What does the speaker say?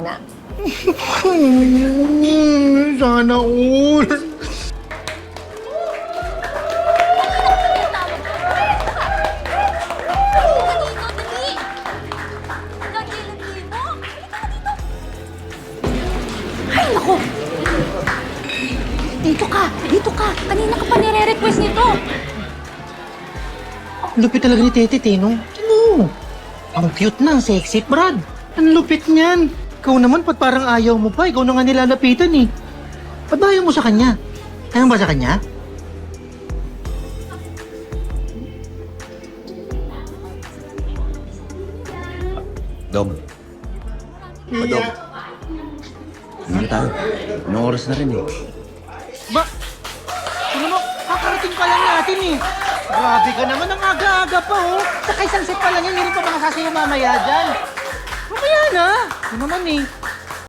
na. Sana all. Ay, naku! Dito ka! Kanina ka pa nire-request nito. Lupit talaga ni Tete, no? Ano? Ang cute na, ang sexy, Brad. Ang lupit niyan. Ikaw naman, ba't parang ayaw mo pa? Ikaw na nga nilalapitan eh. Ba't ba ayaw mo sa kanya? Ayaw ba sa kanya? Dom. Dom. Ano tayo? Anong oras na rin eh? Ba? Ano mo? Kakarating pa lang natin eh. Grabe ka naman, ang aga-aga pa oh. Sa isang set pa lang yan, hindi rin pa makasasayo mamaya dyan. Mamaya na. Ano naman eh.